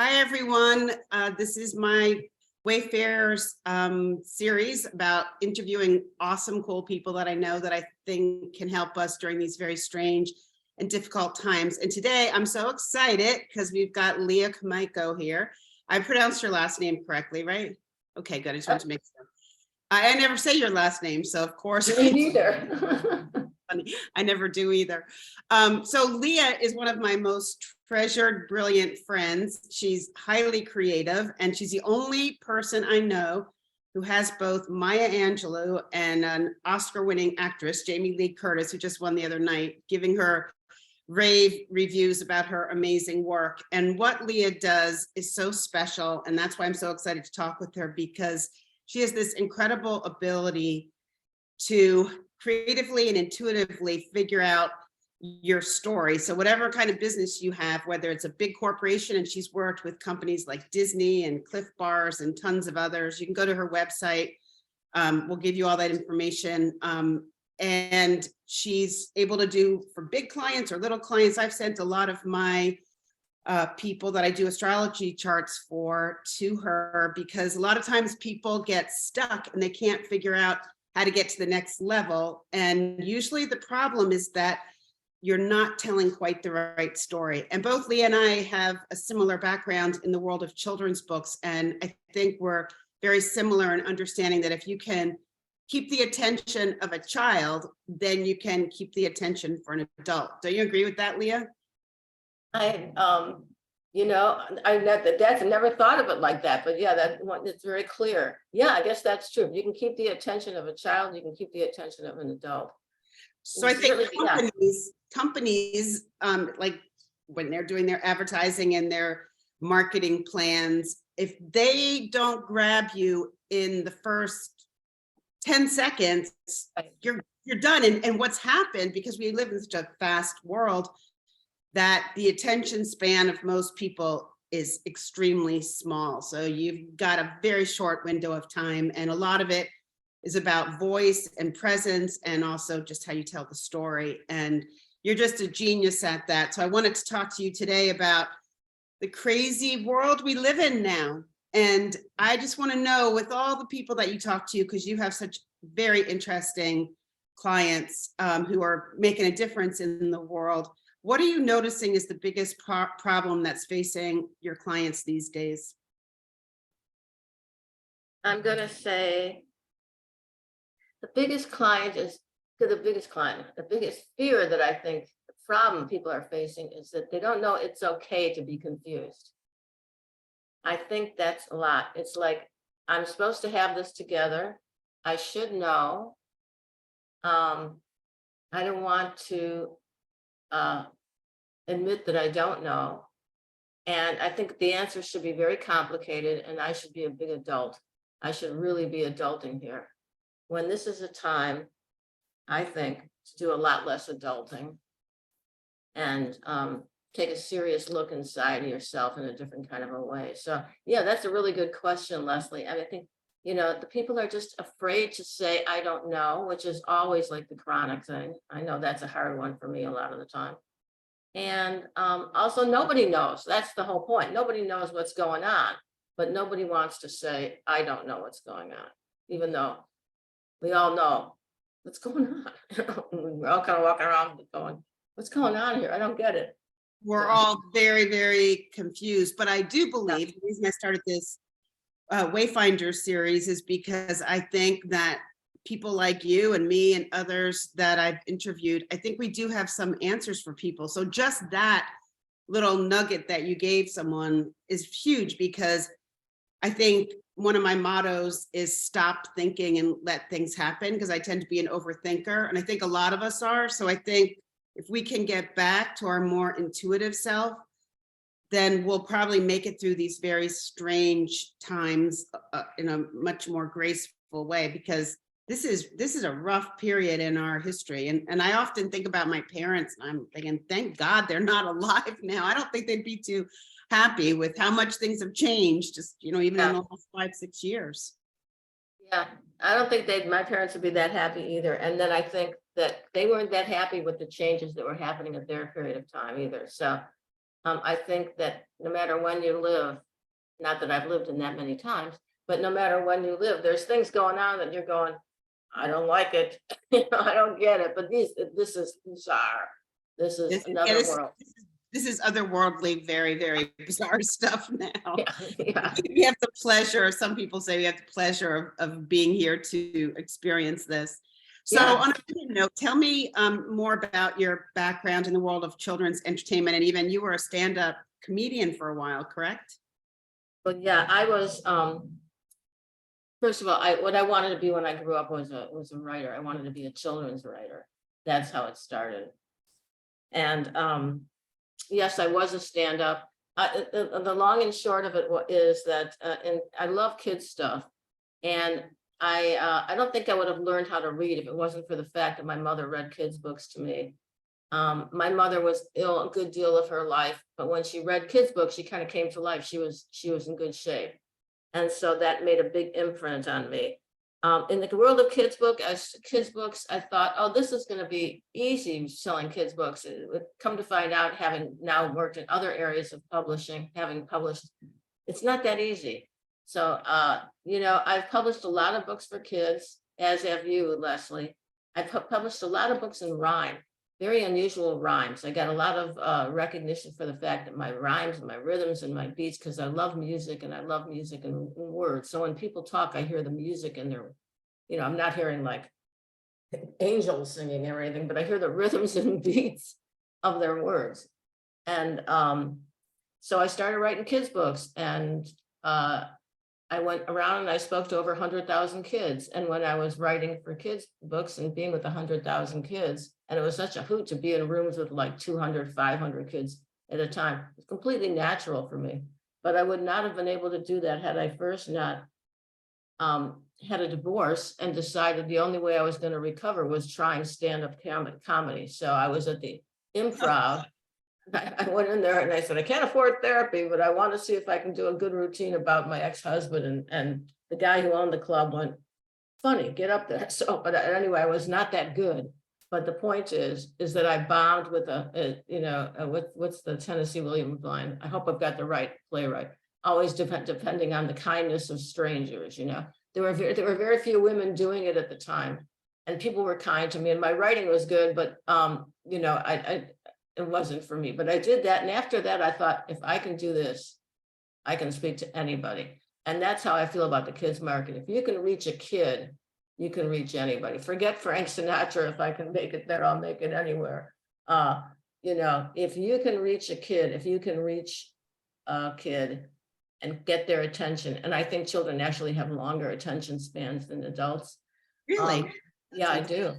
Hi, everyone. This is my Wayfarers series about interviewing awesome, cool people that I know that I think can help us during these very strange and difficult times. And today I'm so excited because we've got Leah Komaiko here. I pronounced your last name correctly, right? Okay, good. I just wanted to make sure. I never say your last name, so of course. Me neither. I never do either. So Leah is one of my most treasured, brilliant friends. She's highly creative, and she's the only person I know who has both Maya Angelou and an Oscar-winning actress, Jamie Lee Curtis, who just won the other night, giving her rave reviews about her amazing work. And what Leah does is so special, and that's why I'm so excited to talk with her, because she has this incredible ability to creatively and intuitively figure out your story. So whatever kind of business you have, whether it's a big corporation, and she's worked with companies like Disney and Cliff Bars and tons of others, you can go to her website. We'll give you all that information. And she's able to do for big clients or little clients. I've sent a lot of my people that I do astrology charts for to her, because a lot of times people get stuck and they can't figure out how to get to the next level. And usually the problem is that you're not telling quite the right story. And both Leah and I have a similar background in the world of children's books. And I think we're very similar in understanding that if you can keep the attention of a child, then you can keep the attention for an adult. Do you agree with that, Leah? I never thought of it like that, but yeah, it's very clear. Yeah, I guess that's true. If you can keep the attention of a child, you can keep the attention of an adult. So I think companies, like when they're doing their advertising and their marketing plans, if they don't grab you in the first 10 seconds, you're done. And what's happened, because we live in such a fast world, that the attention span of most people is extremely small. So you've got a very short window of time, and a lot of it is about voice and presence, and also just how you tell the story. And you're just a genius at that. So I wanted to talk to you today about the crazy world we live in now. And I just want to know, with all the people that you talk to, because you have such very interesting clients who are making a difference in the world, what are you noticing is the biggest problem that's facing your clients these days? I'm going to say the biggest fear that I think the problem people are facing is that they don't know it's okay to be confused. I think that's a lot. It's like, I'm supposed to have this together. I should know. I don't want to admit that I don't know. And I think the answer should be very complicated, and I should be a big adult. I should really be adulting here. When this is a time, I think, to do a lot less adulting and take a serious look inside yourself in a different kind of a way. So yeah, that's a really good question, Leslie. I think, the people are just afraid to say, I don't know, which is always like the chronic thing. I know that's a hard one for me a lot of the time. And also, nobody knows. That's the whole point. Nobody knows what's going on, but nobody wants to say, I don't know what's going on, even though we all know what's going on. We're all kind of walking around going, what's going on here? I don't get it. We're all very, very confused. But I do believe the reason I started this Wayfinder series is because I think that people like you and me and others that I've interviewed, I think we do have some answers for people. So just that little nugget that you gave someone is huge, because I think one of my mottos is stop thinking and let things happen, because I tend to be an overthinker, and I think a lot of us are. So I think if we can get back to our more intuitive self, then we'll probably make it through these very strange times in a much more graceful way, because this is a rough period in our history. And I often think about my parents, and I'm thinking, thank God they're not alive now. I don't think they'd be too happy with how much things have changed, just, even in the last 5-6 years. Yeah, I don't think my parents would be that happy either. And then I think that they weren't that happy with the changes that were happening at their period of time either. So I think that no matter when you live, not that I've lived in that many times, but no matter when you live, there's things going on that you're going, I don't like it. I don't get it, but this is bizarre. This is Yeah, another world. this is otherworldly, very, very bizarre stuff now. Yeah, yeah. We have the pleasure, some people say we have the pleasure of being here to experience this. So Yeah. on a different note, tell me more about your background in the world of children's entertainment, and even you were a stand-up comedian for a while, correct? But yeah, I was, first of all, what I wanted to be when I grew up was a writer. I wanted to be a children's writer. That's how it started. And yes, I was a stand-up. The long and short of it is that, and I love kids stuff. And I don't think I would have learned how to read if it wasn't for the fact that my mother read kids books to me. My mother was ill a good deal of her life, but when she read kids books, she kind of came to life. She was in good shape. And so that made a big imprint on me. In the world of kids books, I thought, oh, this is going to be easy selling kids books. It would come to find out, having now worked in other areas of publishing, having published, it's not that easy. So, I've published a lot of books for kids, as have you, Leslie. I've published a lot of books in rhyme, very unusual rhymes. I got a lot of recognition for the fact that my rhymes and my rhythms and my beats, because I love music and I love music and words. So when people talk, I hear the music and they're, I'm not hearing like angels singing or anything, but I hear the rhythms and beats of their words. And so I started writing kids books, and I went around and I spoke to over 100,000 kids. And when I was writing for kids books and being with 100,000 kids, and it was such a hoot to be in rooms with like 200, 500 kids at a time, it's completely natural for me. But I would not have been able to do that had I first not had a divorce and decided the only way I was going to recover was trying stand-up comedy. So I was at the Improv. I went in there and I said, I can't afford therapy, but I want to see if I can do a good routine about my ex-husband. And the guy who owned the club went, funny, get up there. So, but anyway, I was not that good. But the point is that I bombed with what's the Tennessee Williams line? I hope I've got the right playwright. Always depending on the kindness of strangers. There were very few women doing it at the time, and people were kind to me, and my writing was good, but it wasn't for me. But I did that, and after that, I thought, if I can do this, I can speak to anybody, and that's how I feel about the kids market. If you can reach a kid, you can reach anybody. Forget Frank Sinatra. If I can make it there, I'll make it anywhere. If you can reach a kid, if you can reach a kid and get their attention, and I think children actually have longer attention spans than adults. Really? Yeah, I do.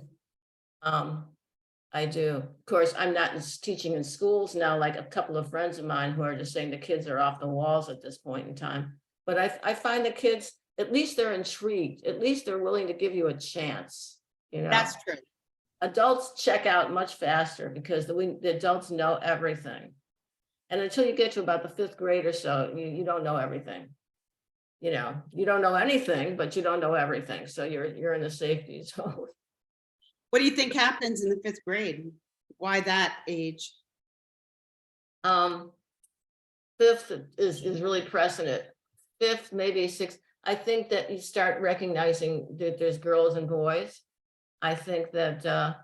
I do. Of course, I'm not teaching in schools now, like a couple of friends of mine who are just saying the kids are off the walls at this point in time. But I find the kids, at least they're intrigued. At least they're willing to give you a chance. That's true. Adults check out much faster because the adults know everything. And until you get to about the 5th grade or so, you don't know everything. You don't know anything, but you don't know everything. So you're in the safety zone. What do you think happens in the 5th grade? Why that age? 5th is really precedent. 5th, maybe 6th. I think that you start recognizing that there's girls and boys. I think that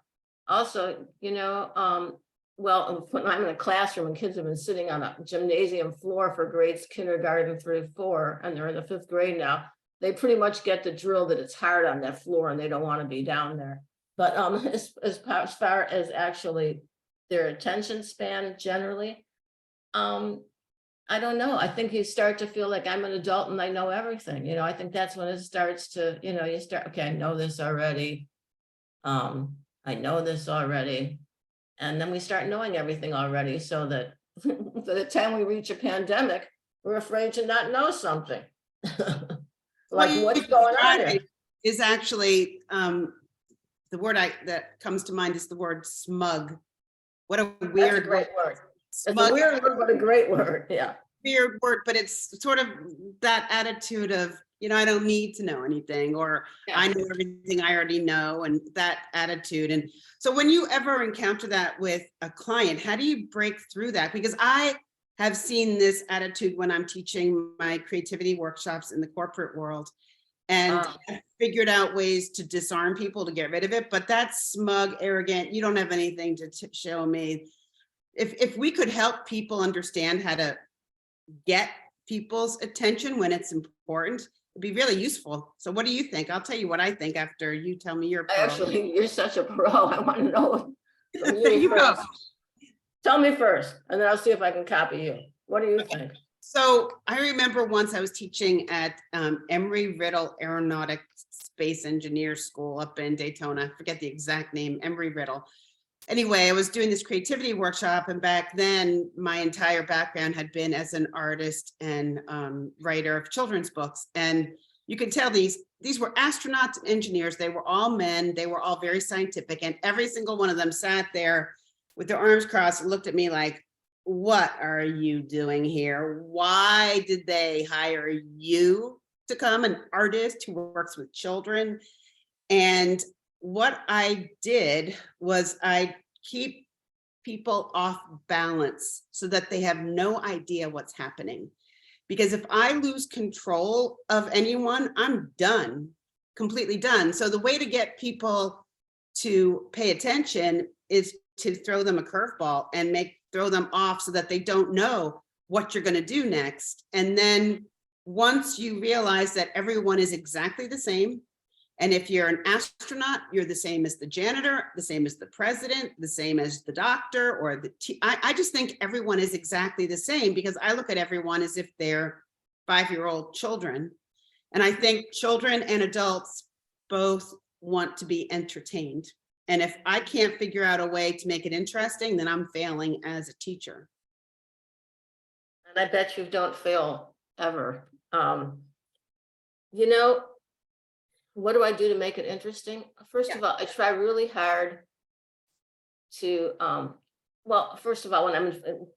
also, when I'm in a classroom and kids have been sitting on a gymnasium floor for grades kindergarten through 4, and they're in the 5th grade now, they pretty much get the drill that it's hard on that floor and they don't want to be down there. But as far as actually their attention span generally, I don't know. I think you start to feel like I'm an adult and I know everything. I think that's when it starts to, you start, okay, I know this already. I know this already. And then we start knowing everything already, so that by the time we reach a pandemic, we're afraid to not know something. Like, what's going on here? Is actually the word that comes to mind is the word smug. What a weird, That's a great word. Smug, it's a weird word, but a great word. Yeah. Weird word, but it's sort of that attitude of, I don't need to know anything, or yeah, I know everything I already know, and that attitude. And so when you ever encounter that with a client, how do you break through that? Because I have seen this attitude when I'm teaching my creativity workshops in the corporate world, and have figured out ways to disarm people to get rid of it. But that's smug, arrogant. You don't have anything to show me. If we could help people understand how to get people's attention when it's important, it'd be really useful. So what do you think? I'll tell you what I think after you tell me your pro. Actually, you're such a pro. I want to know from You go. first. Tell me first, and then I'll see if I can copy you. What do you think? So I remember once I was teaching at Embry-Riddle Aeronautics Space Engineer School up in Daytona. I forget the exact name, Embry-Riddle. Anyway, I was doing this creativity workshop, and back then my entire background had been as an artist and writer of children's books. And you can tell these were astronauts and engineers. They were all men. They were all very scientific, and every single one of them sat there with their arms crossed and looked at me like, what are you doing here? Why did they hire you to come, an artist who works with children? And what I did was I keep people off balance so that they have no idea what's happening. Because if I lose control of anyone, I'm done, completely done. So the way to get people to pay attention is to throw them a curveball and throw them off so that they don't know what you're going to do next. And then once you realize that everyone is exactly the same, and if you're an astronaut, you're the same as the janitor, the same as the president, the same as the doctor, or I just think everyone is exactly the same, because I look at everyone as if they're 5-year-old children. And I think children and adults both want to be entertained. And if I can't figure out a way to make it interesting, then I'm failing as a teacher. And I bet you don't fail ever. You know, what do I do to make it interesting? First of all, I try really hard to, well, first of all, when I'm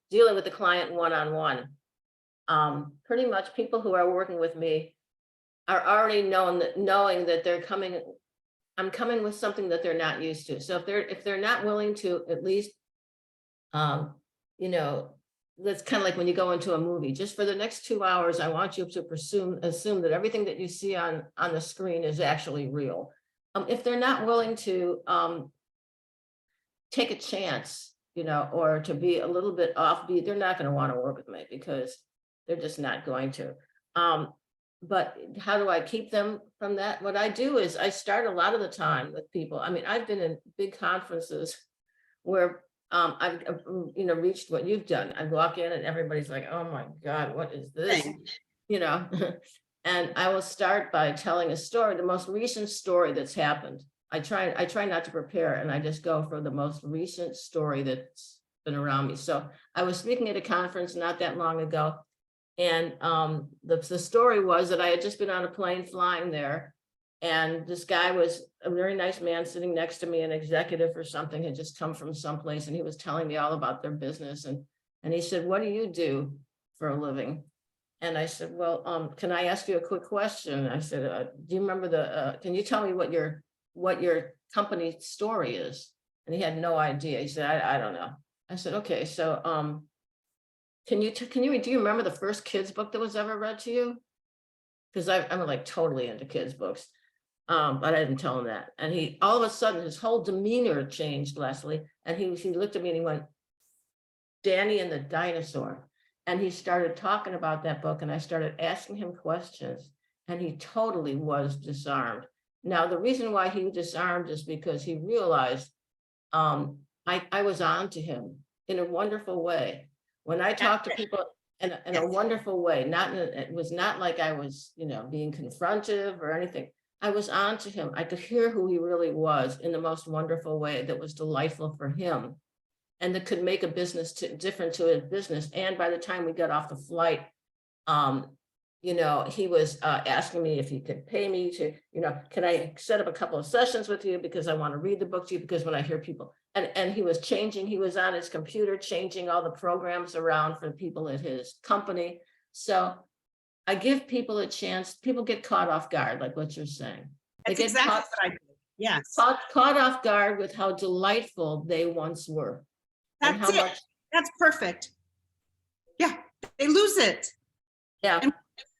dealing with the client one-on-one, pretty much people who are working with me are already knowing that they're coming, I'm coming with something that they're not used to. So if they're not willing to at least, you know, that's kind of like when you go into a movie, just for the next 2 hours, I want you to assume that everything that you see on the screen is actually real. If they're not willing to take a chance, you know, or to be a little bit offbeat, they're not going to want to work with me, because they're just not going to. But how do I keep them from that? What I do is I start a lot of the time with people. I mean, I've been in big conferences where I've reached what you've done. I walk in and everybody's like, oh my God, what is this? You know, and I will start by telling a story, the most recent story that's happened. I try not to prepare, and I just go for the most recent story that's been around me. So I was speaking at a conference not that long ago, and the story was that I had just been on a plane flying there, and this guy was a very nice man sitting next to me, an executive or something, had just come from someplace, and he was telling me all about their business. And he said, what do you do for a living? And I said, well, can I ask you a quick question? I said, do you remember can you tell me what your company's story is? And he had no idea. He said, I don't know. I said, okay, so do you remember the first kids book that was ever read to you? Because I'm like totally into kids books. But I didn't tell him that. And he, all of a sudden, his whole demeanor changed, Leslie. And he looked at me and he went, Danny and the Dinosaur. And he started talking about that book, and I started asking him questions, and he totally was disarmed. Now, the reason why he was disarmed is because he realized I was on to him in a wonderful way. When I talk to people in a wonderful way, it was not like I was, being confrontive or anything. I was on to him. I could hear who he really was in the most wonderful way that was delightful for him, and that could make a business different to his business. And by the time we got off the flight, he was asking me if he could pay me to, can I set up a couple of sessions with you, because I want to read the book to you, because when I hear people, and he was on his computer, changing all the programs around for people at his company. So I give people a chance. People get caught off guard, like what you're saying. That's exactly what I do. Yes. Caught off guard with how delightful they once were. That's it. That's perfect. Yeah, they lose it. Yeah. And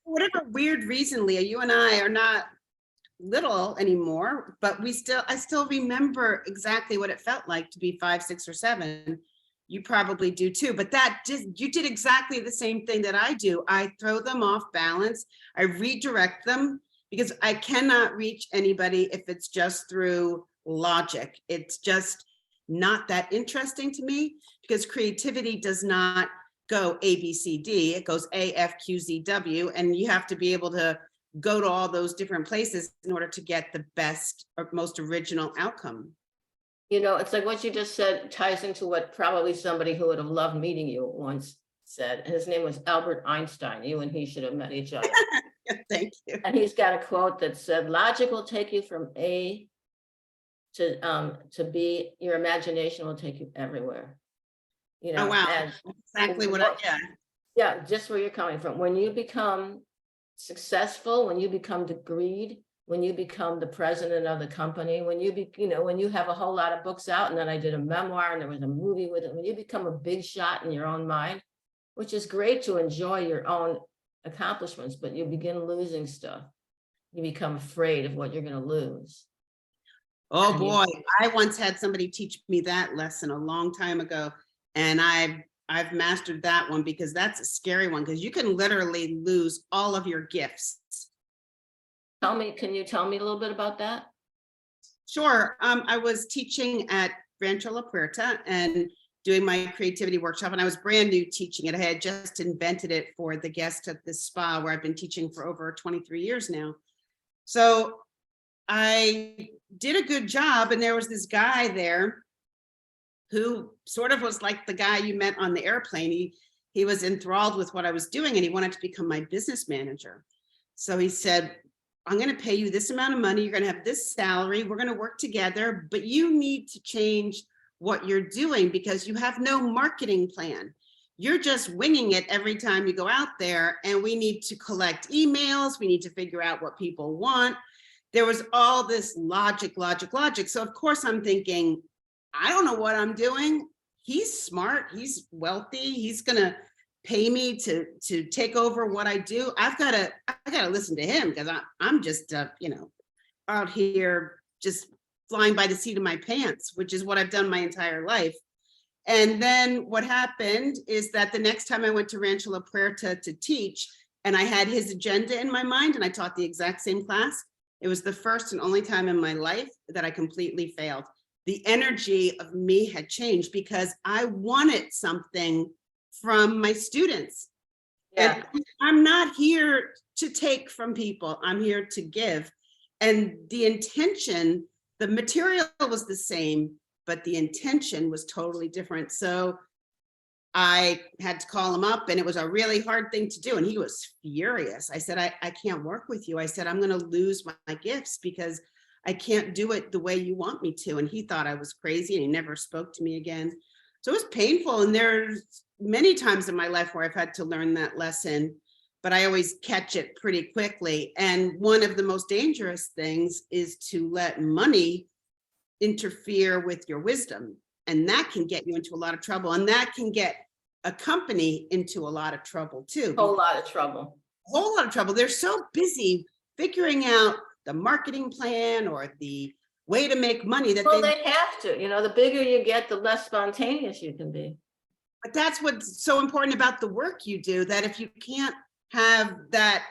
for whatever weird reason, Leah, you and I are not little anymore, but I still remember exactly what it felt like to be 5, 6, or 7. You probably do too, but you did exactly the same thing that I do. I throw them off balance. I redirect them because I cannot reach anybody if it's just through logic. It's just not that interesting to me because creativity does not go A, B, C, D. It goes A, F, Q, Z, W, and you have to be able to go to all those different places in order to get the best or most original outcome. You know, it's like what you just said ties into what probably somebody who would have loved meeting you once said. And his name was Albert Einstein. You and he should have met each other. Thank you. And he's got a quote that said, logic will take you from A to B. Your imagination will take you everywhere. You know, Oh, wow. and Exactly yeah. yeah, just where you're coming from. When you become successful, when you become degreed, when you become the president of the company, when when you have a whole lot of books out, and then I did a memoir and there was a movie with it, when you become a big shot in your own mind, which is great to enjoy your own accomplishments, but you begin losing stuff. You become afraid of what you're going to lose. Oh boy, I once had somebody teach me that lesson a long time ago, and I've mastered that one because that's a scary one because you can literally lose all of your gifts. Can you tell me a little bit about that? Sure. I was teaching at Rancho La Puerta and doing my creativity workshop, and I was brand new teaching it. I had just invented it for the guests at this spa where I've been teaching for over 23 years now. So I did a good job, and there was this guy there who sort of was like the guy you met on the airplane. He was enthralled with what I was doing, and he wanted to become my business manager. So he said, I'm going to pay you this amount of money. You're going to have this salary. We're going to work together, but you need to change what you're doing because you have no marketing plan. You're just winging it every time you go out there, and we need to collect emails. We need to figure out what people want. There was all this logic. So of course I'm thinking, I don't know what I'm doing. He's smart. He's wealthy. He's going to pay me to take over what I do. I gotta listen to him because I'm just out here just flying by the seat of my pants, which is what I've done my entire life. And then what happened is that the next time I went to Rancho La Puerta to teach, and I had his agenda in my mind, and I taught the exact same class, it was the first and only time in my life that I completely failed. The energy of me had changed because I wanted something from my students. Yeah. And I'm not here to take from people. I'm here to give. And the intention, the material was the same, but the intention was totally different. So I had to call him up, and it was a really hard thing to do. And he was furious. I said, I can't work with you. I said, I'm going to lose my gifts because I can't do it the way you want me to. And he thought I was crazy, and he never spoke to me again. So it was painful. And there's many times in my life where I've had to learn that lesson, but I always catch it pretty quickly. And one of the most dangerous things is to let money interfere with your wisdom. And that can get you into a lot of trouble. And that can get a company into a lot of trouble too. A whole lot of trouble. A whole lot of trouble. They're so busy figuring out the marketing plan or the way to make money that they have to. The bigger you get, the less spontaneous you can be. But that's what's so important about the work you do, that if you can't have that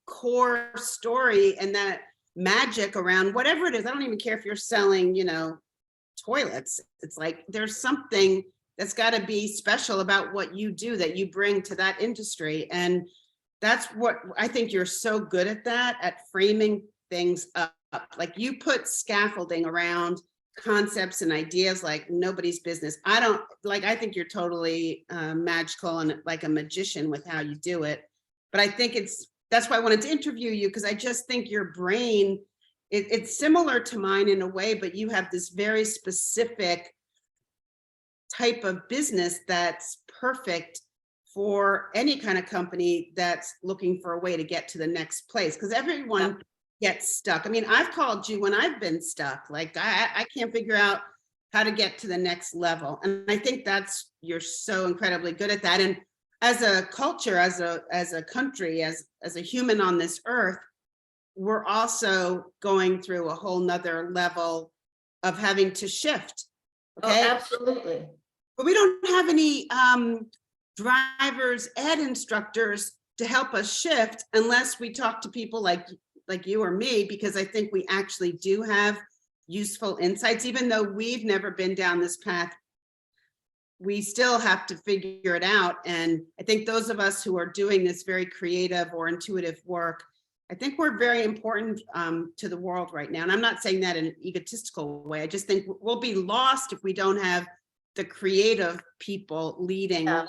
core story and that magic around whatever it is, I don't even care if you're selling, toilets. It's like there's something that's got to be special about what you do that you bring to that industry. And that's what I think you're so good at framing things up. Like you put scaffolding around concepts and ideas like nobody's business. I think you're totally magical and like a magician with how you do it. But I think that's why I wanted to interview you, because I just think your brain, it's similar to mine in a way, but you have this very specific type of business that's perfect for any kind of company that's looking for a way to get to the next place. Because everyone gets stuck. I mean, I've called you when I've been stuck. Like I can't figure out how to get to the next level. And I think you're so incredibly good at that. And as a culture, as a country, as a human on this earth, we're also going through a whole nother level of having to shift. Oh, Okay. absolutely. But we don't have any drivers ed instructors to help us shift unless we talk to people like you or me, because I think we actually do have useful insights. Even though we've never been down this path, we still have to figure it out. And I think those of us who are doing this very creative or intuitive work, I think we're very important to the world right now. And I'm not saying that in an egotistical way. I just think we'll be lost if we don't have the creative people leading. Yeah.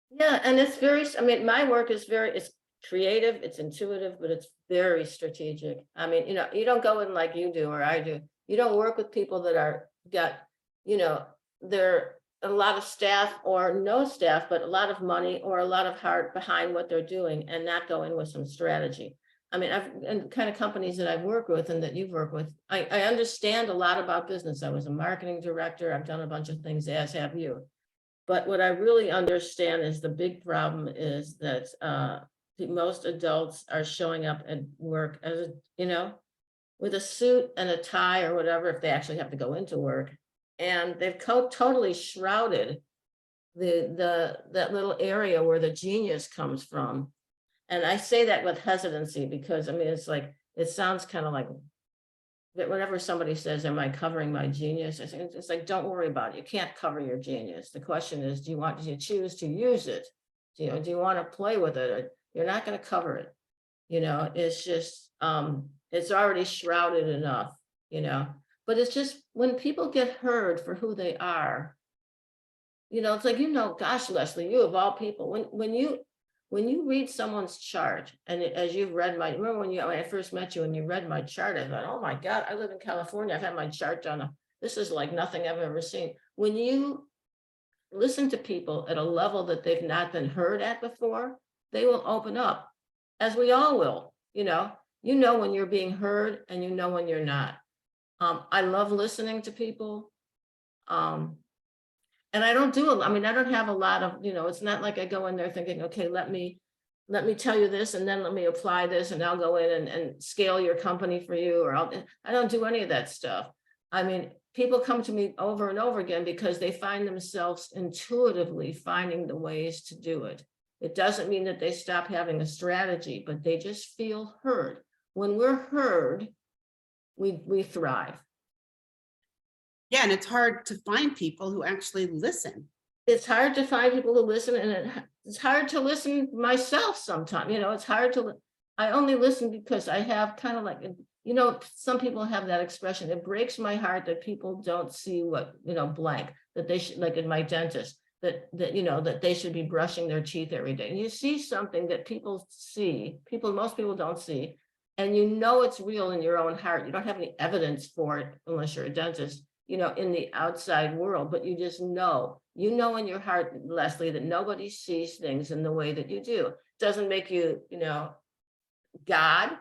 Yeah, and it's very, I mean, my work is it's creative, it's intuitive, but it's very strategic. I mean, you don't go in like you do or I do. You don't work with people that they're a lot of staff or no staff, but a lot of money or a lot of heart behind what they're doing and not go in with some strategy. I mean, and the kind of companies that I've worked with and that you've worked with, I understand a lot about business. I was a marketing director. I've done a bunch of things, as have you. But what I really understand is the big problem is that most adults are showing up at work as, with a suit and a tie or whatever, if they actually have to go into work. And they've totally shrouded that little area where the genius comes from. And I say that with hesitancy because, I mean, it's like, it sounds kind of like that whenever somebody says, am I covering my genius? It's like, don't worry about it. You can't cover your genius. The question is, do you choose to use it? Do you want to play with it? You're not going to cover it. It's just, it's already shrouded enough, but it's just when people get heard for who they are, it's like, gosh, Leslie, you of all people, when you read someone's chart, and as you've read remember when I first met you and you read my chart, I thought, oh my God, I live in California. I've had my chart done. This is like nothing I've ever seen. When you listen to people at a level that they've not been heard at before, they will open up, as we all will, when you're being heard and when you're not. I love listening to people. And I don't I don't have a lot of, it's not like I go in there thinking, okay, let me tell you this, and then let me apply this, and I'll go in and scale your company for you, or I don't do any of that stuff. I mean, people come to me over and over again because they find themselves intuitively finding the ways to do it. It doesn't mean that they stop having a strategy, but they just feel heard. When we're heard, we thrive. Yeah, and it's hard to find people who actually listen. It's hard to find people who listen, and it's hard to listen myself sometimes. It's hard to, I only listen because I have kind of like, some people have that expression. It breaks my heart that people don't see what, blank, that they should, like in my dentist, that they should be brushing their teeth every day. And you see something that most people don't see, and it's real in your own heart. You don't have any evidence for it unless you're a dentist, in the outside world, but you just know in your heart, Leslie, that nobody sees things in the way that you do. Doesn't make you, God.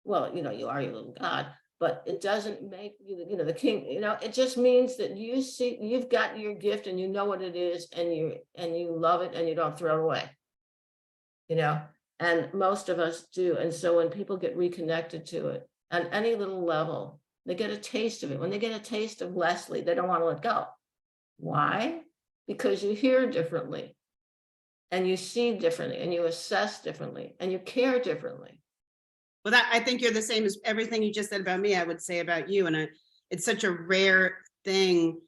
Well, you are your little God, but it doesn't make you, the king. It just means that you've got your gift, and you know what it is, and you love it, and you don't throw it away. And most of us do. And so when people get reconnected to it on any little level, they get a taste of it. When they get a taste of Leslie, they don't want to let go. Why? Because you hear differently, and you see differently, and you assess differently, and you care differently. Well, I think you're the same as everything you just said about me, I would say about you. And it's such a rare thing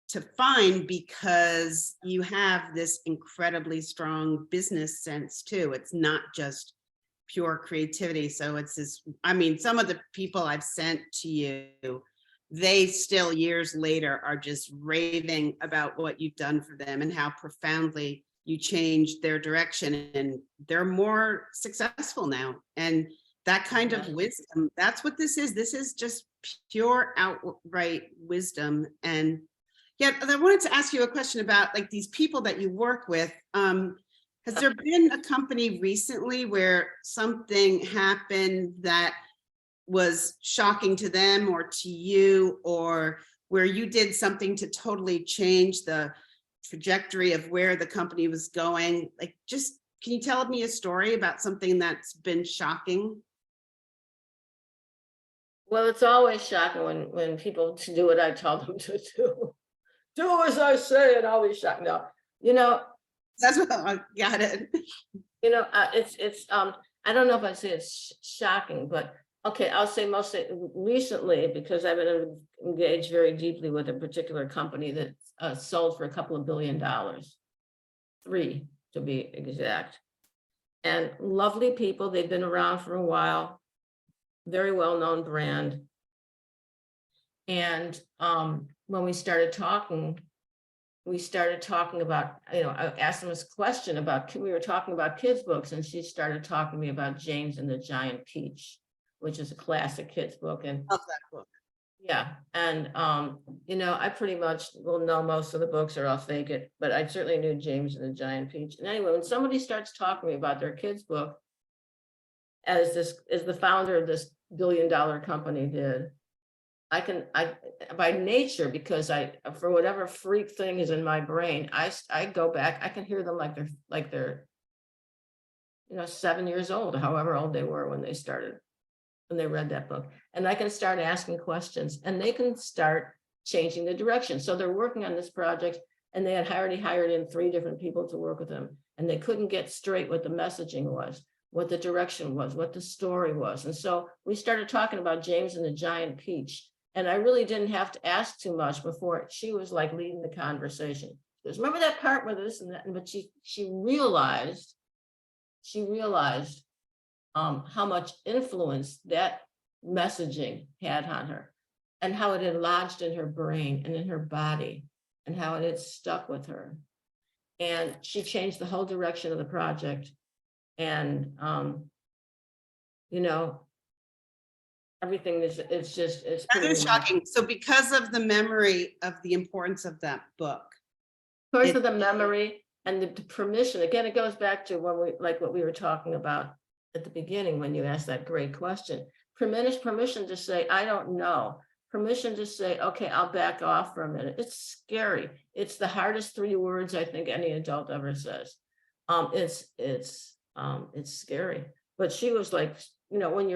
to find because you have this incredibly strong business sense too. It's not just pure creativity. So it's this, some of the people I've sent to you, they still years later are just raving about what you've done for them and how profoundly you changed their direction, and they're more successful now. And that kind of wisdom, that's what this is. This is just pure outright wisdom. And yeah, I wanted to ask you a question about like these people that you work with. Has there been a company recently where something happened that was shocking to them or to you, or where you did something to totally change the trajectory of where the company was going. Like, just, can you tell me a story about something that's been shocking? Well, it's always shocking when people to do what I tell them to do. Do as I say, and I'll be shocked. No, you know, That's what I got it. it's I don't know if I'd say it's shocking, but okay, I'll say mostly recently, because I've been engaged very deeply with a particular company that sold for $2 billion, 3 to be exact. And lovely people, they've been around for a while, very well-known brand. And when we started talking about, I asked them this question about, we were talking about kids' books, and she started talking to me about James and the Giant Peach, which is a classic kids' book. And Love that book. yeah, and I pretty much will know most of the books, or I'll fake it, but I certainly knew James and the Giant Peach. And anyway, when somebody starts talking to me about their kids' book, as the founder of this billion-dollar company did, I by nature, because for whatever freak thing is in my brain, I go back, I can hear them like they're 7 years old, however old they were when they read that book. And I can start asking questions, and they can start changing the direction. So they're working on this project, and they had already hired in 3 different people to work with them, and they couldn't get straight what the messaging was, what the direction was, what the story was. And so we started talking about James and the Giant Peach. And I really didn't have to ask too much before she was like leading the conversation. She goes, remember that part with this and that? But she realized how much influence that messaging had on her, and how it had lodged in her brain and in her body, and how it had stuck with her. And she changed the whole direction of the project. And everything it's That is shocking. So because of the memory of the importance of that book. Because of the memory and the permission, again, it goes back to what we were talking about at the beginning, when you asked that great question. Permission to say, I don't know. Permission to say, okay, I'll back off for a minute. It's scary. It's the hardest 3 words I think any adult ever says. It's scary. But she was like, when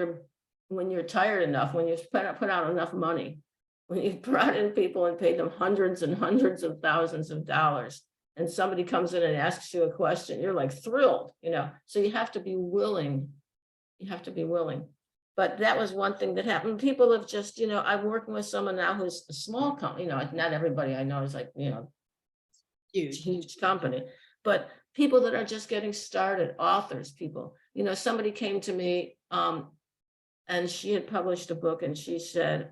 you're tired enough, when you put out enough money, when you've brought in people and paid them hundreds and hundreds of thousands of dollars, and somebody comes in and asks you a question, you're like thrilled, so you have to be willing. But that was one thing that happened. People have just, I'm working with someone now who's a small company, not everybody I know is like, huge company, but people that are just getting started, authors, people, somebody came to me, and she had published a book, and she said,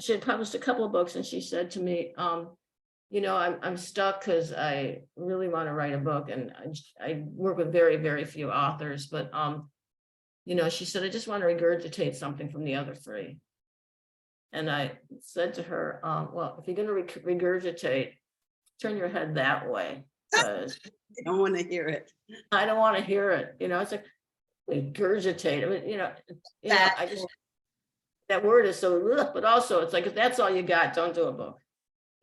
she had published a couple of books, and she said to me, I'm stuck because I really want to write a book, and I work with very, very few authors, but she said, I just want to regurgitate something from the other 3. And I said to her, well, if you're going to regurgitate, turn your head that way, because I don't want to hear it. I don't want to hear it. It's like, regurgitate. I mean, I just, that word is so, but also it's like, if that's all you got, don't do a book.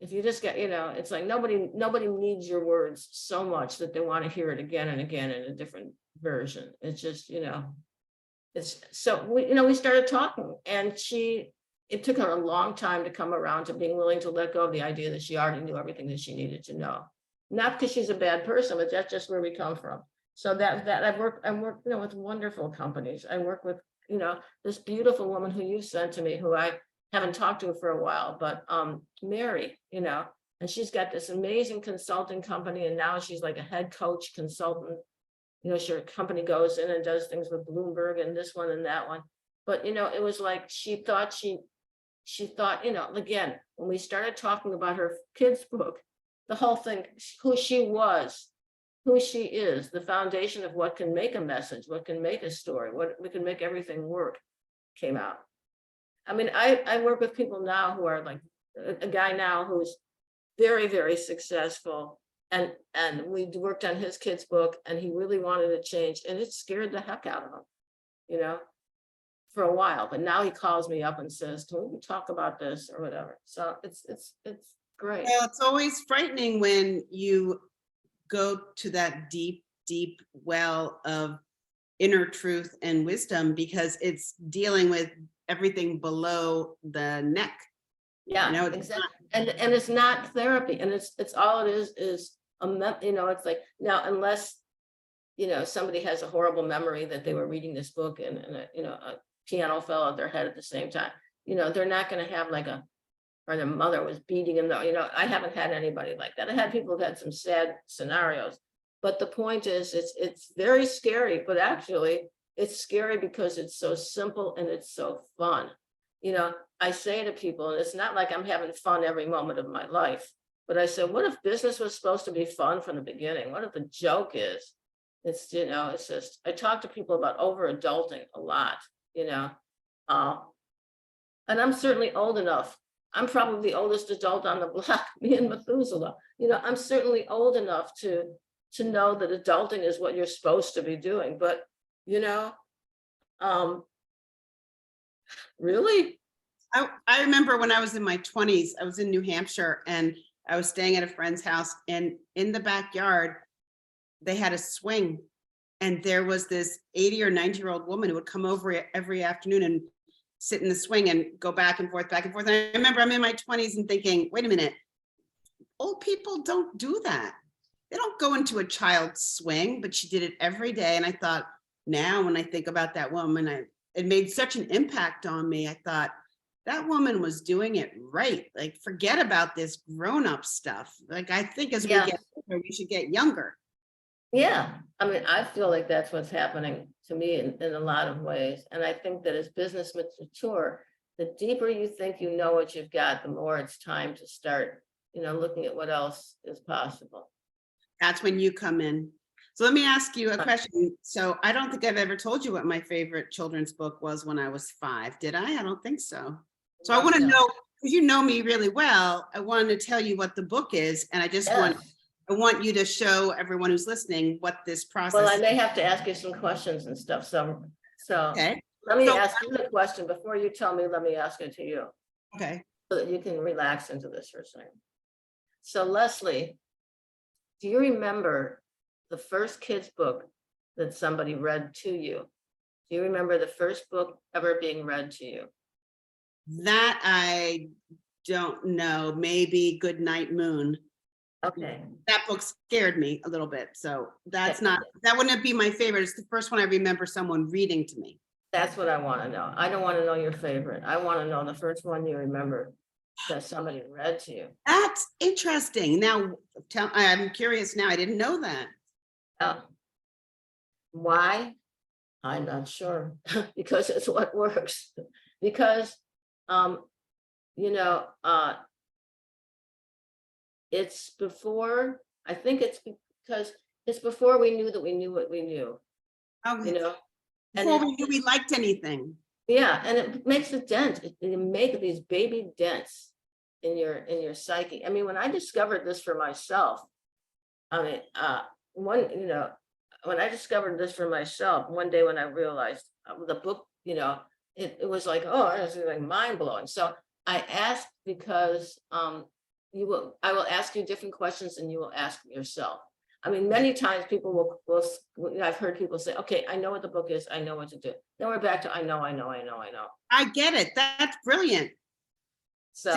If you just get, it's like nobody needs your words so much that they want to hear it again and again in a different version. It's just, it's so we started talking, and it took her a long time to come around to being willing to let go of the idea that she already knew everything that she needed to know. Not because she's a bad person, but that's just where we come from. So that I work with wonderful companies. I work with, this beautiful woman who you sent to me, who I haven't talked to for a while, but Mary, and she's got this amazing consulting company, and now she's like a head coach consultant. Her company goes in and does things with Bloomberg and this one and that one. But it was like she thought, again, when we started talking about her kids' book, the whole thing, who she was, who she is, the foundation of what can make a message, what can make a story, what we can make everything work, came out. I mean, I work with people now who are like a guy now who's very, very successful, and we worked on his kid's book, and he really wanted to change, and it scared the heck out of him, for a while. But now he calls me up and says, can we talk about this or whatever? So it's Great. Well, it's always frightening when you go to that deep, deep well of inner truth and wisdom, because it's dealing with everything below the neck. Yeah, It's not, exactly. And it's not therapy, and it's all it is it's like, now, unless, somebody has a horrible memory that they were reading this book and a piano fell at their head at the same time, they're not going to have like or their mother was beating them. I haven't had anybody like that. I had people who've had some sad scenarios, but the point is, it's very scary, but actually it's scary because it's so simple and it's so fun. I say to people, and it's not like I'm having fun every moment of my life, but I said, what if business was supposed to be fun from the beginning? What if the joke is, it's just, I talk to people about over adulting a lot, uh, and I'm certainly old enough. I'm probably the oldest adult on the block, me and Methuselah. I'm certainly old enough to know that adulting is what you're supposed to be doing. But, um, really? I remember when I was in my 20s, I was in New Hampshire and I was staying at a friend's house, and in the backyard, they had a swing. And there was this 80 or 90-year-old woman who would come over every afternoon and sit in the swing and go back and forth, back and forth. And I remember I'm in my 20s and thinking, wait a minute, old people don't do that. They don't go into a child's swing, but she did it every day. And I thought, now when I think about that woman, it made such an impact on me. I thought, that woman was doing it right. Like, forget about this grown-up stuff. Like, I think as we Yeah. get older, we should get younger. Yeah, I mean, I feel like that's what's happening to me in a lot of ways. And I think that as business mature, the deeper you think you know what you've got, the more it's time to start, looking at what else is possible. That's when you come in. So let me ask you a question. So I don't think I've ever told you what my favorite children's book was when I was 5. Did I? I don't think so. So I want to know, because you know me really well, I wanted to tell you what the book is. And I just Yes. I want you to show everyone who's listening what this process Well, I is. may have to ask you some questions and stuff. So Okay. let me So- ask you the question before you tell me. Let me ask it to you Okay. so that you can relax into this for a second. So Leslie, do you remember the first kids book that somebody read to you? Do you remember the first book ever being read to you? That I don't know. Maybe Good Night Moon. Okay. That book scared me a little bit. So that's Okay. that wouldn't be my favorite. It's the first one I remember someone reading to me. That's what I want to know. I don't want to know your favorite. I want to know the first one you remember that somebody read to you. That's interesting. Now, I'm curious now. I didn't know that. Why? I'm not sure. Because it's what works. Because, you know, it's before, I think it's because it's before we knew that we knew what we knew, Oh, you know? And before it- we knew we liked anything. Yeah, and it makes a dent. It make these baby dents in your psyche. I mean, when I discovered this for myself, I mean, when I discovered this for myself, one day when I realized the book, it was like, oh, it was like mind blowing. So I asked because I will ask you different questions and you will ask yourself. I mean, many times people will, I've heard people say, okay, I know what the book is. I know what to do. Then we're back to, I know. I get it. That's brilliant. So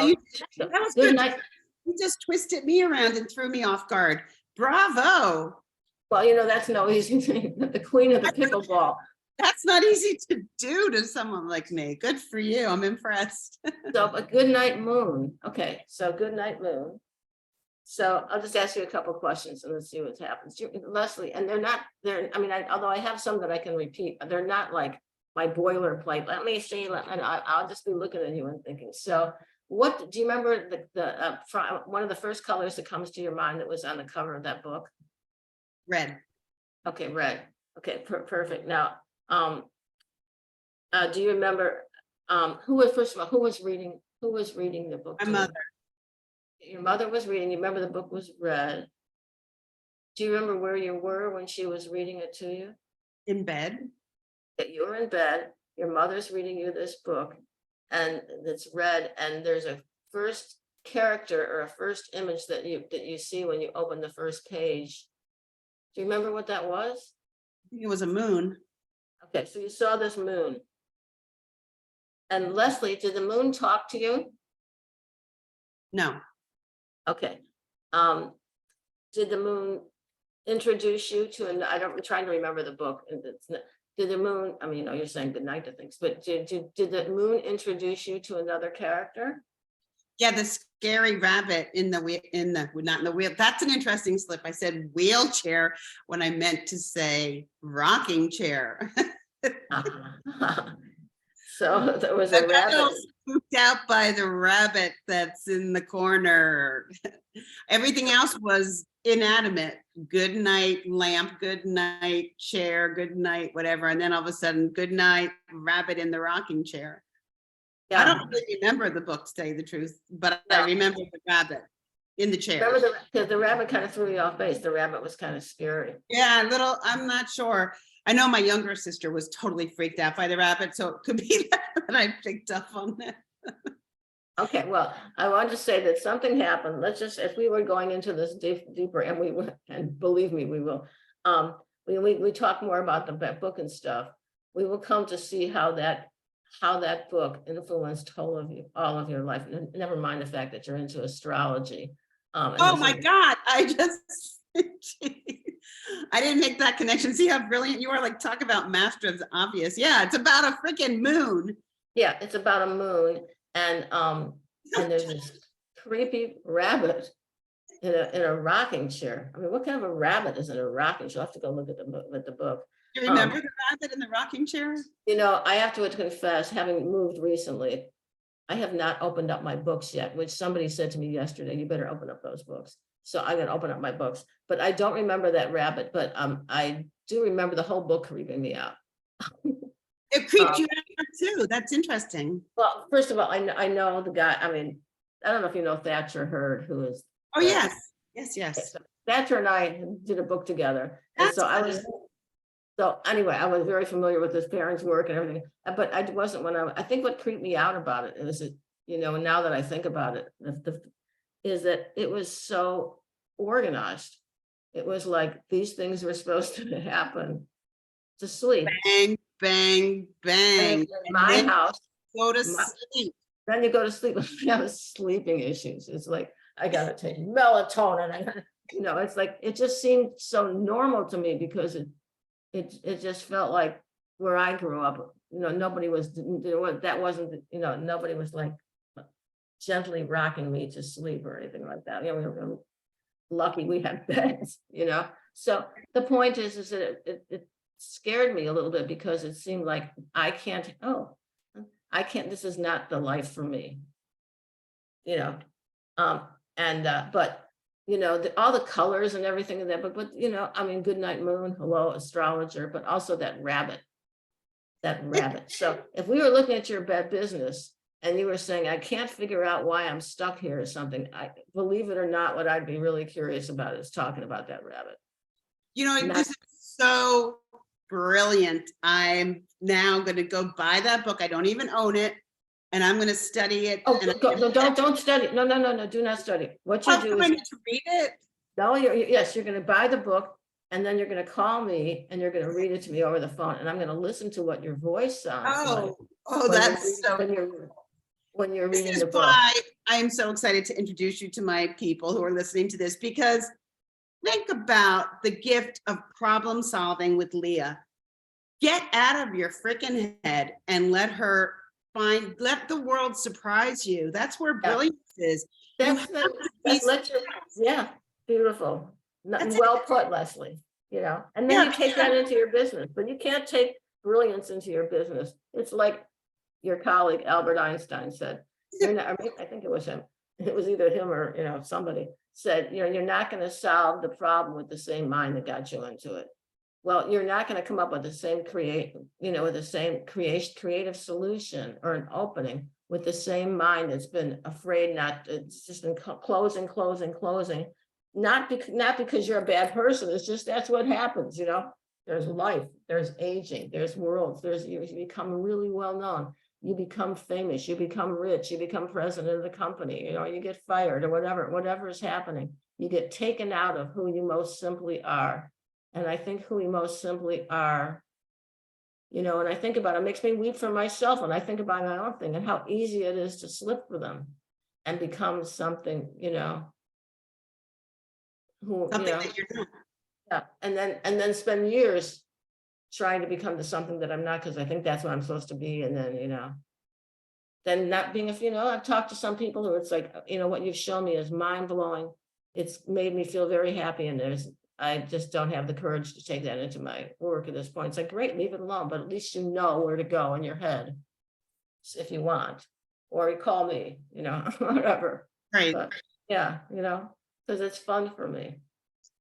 That was good good. night. You just twisted me around and threw me off guard. Bravo. Well, that's no easy thing. The queen of the pickleball. That's not easy to do to someone like me. Good for you. I'm impressed. So a good night moon. Okay, so good night moon. So I'll just ask you a couple questions and let's see what happens. Leslie, and although I have some that I can repeat, they're not like my boilerplate. Let me see, and I'll just be looking at you and thinking. So what, do you remember one of the first colors that comes to your mind that was on the cover of that book? Red. Okay, red. Okay, perfect. Now, do you remember, who was reading the book? My to you? mother. Your mother was reading, you remember the book was red. Do you remember where you were when she was reading it to you? In bed. That you were in bed, your mother's reading you this book, and it's red, and there's a first character or a first image that you see when you open the first page? Do you remember what that was? I think it was a moon. Okay, so you saw this moon. And Leslie, did the moon talk to you? No, Okay. Did the moon introduce you to, and I'm trying to remember the book. And did the moon, I mean, you're saying goodnight to things, but did the moon introduce you to another character? yeah, the scary rabbit in the not in the wheel. That's an interesting slip. I said wheelchair when I meant to say rocking chair. So there was I a got a rabbit. little spooked out by the rabbit that's in the corner. Everything else was inanimate. Good night, lamp, good night, chair, good night, whatever. And then all of a sudden, good night, rabbit in the rocking chair. I Yeah. don't really remember the book, to tell you the truth, but I No. remember the rabbit in the chair. Remember because the rabbit kind of threw you off base. The rabbit was kind of scary. Yeah, I'm not sure. I know my younger sister was totally freaked out by the rabbit, so it could be that I picked up on that. Okay, well, I want to say that something happened. Let's just, if we were going into this deeper, and we will, and believe me, we will. We talk more about the book and stuff. We will come to see how that book influenced all of your life. Never mind the fact that you're into astrology. Oh my God, I didn't make that connection. See how brilliant you are? Like, talk about master of the obvious. Yeah, it's about a freaking moon. Yeah, it's about a moon, and there's this creepy rabbit in a rocking chair. I mean, what kind of a rabbit is in a rocking chair? I'll have to go look at the book. Do you remember the rabbit in the rocking chair? I have to confess, having moved recently, I have not opened up my books yet, which somebody said to me yesterday, you better open up those books. So I'm going to open up my books, but I don't remember that rabbit, but I do remember the whole book creeping me out. It creeped you out too. That's interesting. Well, first of all, I know the guy. I mean, I don't know if you know Thatcher Hurd, who is. Oh, yes. Yes. So Thatcher and I did a book together. And so I was, so anyway, I was very familiar with his parents' work and everything, but I wasn't I think what creeped me out about it is that, now that I think about it, is that it was so organized. It was like these things were supposed to happen to sleep. Bang, bang, bang. In my house. Go to sleep. Then you go to sleep. We have sleeping issues. It's like, I gotta take melatonin. It's like, it just seemed so normal to me because it just felt like where I grew up, nobody was, nobody was like gently rocking me to sleep or anything like that. We were lucky we had beds, So the point is that it scared me a little bit because it seemed like I can't, this is not the life for me, but all the colors and everything in that, but I mean, good night moon, hello astrologer, but also that rabbit. So if we were looking at your bed business and you were saying, I can't figure out why I'm stuck here or something, I believe it or not, what I'd be really curious about is talking about that rabbit. This is so brilliant. I'm now going to go buy that book. I don't even own it. And I'm going to study it. Oh, don't study. No, do not study. What you do is I need to read it. No, you're going to buy the book and then you're going to call me and you're going to read it to me over the phone. And I'm going to listen to what your voice sounds like. That's so. When you're reading This is the book. why I am so excited to introduce you to my people who are listening to this, because think about the gift of problem solving with Leah. Get out of your freaking head and let the world surprise you. That's where brilliance is. Yeah, beautiful. Well put, Leslie, and then you take that into your business, but you can't take brilliance into your business. It's like your colleague, Albert Einstein said, I think it was him. It was either him or, somebody said, you're not going to solve the problem with the same mind that got you into it. Well, you're not going to come up with the same creative solution or an opening with the same mind that's been afraid it's just been closing. Not because you're a bad person. It's just, that's what happens, There's life, there's aging, there's worlds, you become really well known. you become famous, you become rich, you become president of the company, you know, you get fired or whatever is happening. You get taken out of who you most simply are. And I think who we most simply are, you know, and I think about it, makes me weep for myself. And I think about my own thing and how easy it is to slip for them and become something, you know, who, Something that you're not. yeah, and then spend years trying to become the something that I'm not, because I think that's what I'm supposed to be. And then, you know, then not being, if, you know, I've talked to some people who it's like, you know, what you've shown me is mind blowing. It's made me feel very happy. And I just don't have the courage to take that into my work at this point. It's like, great, leave it alone, but at least you know where to go in your head if you want, or you call me, you know, whatever. Right. But yeah, you know, because it's fun for me.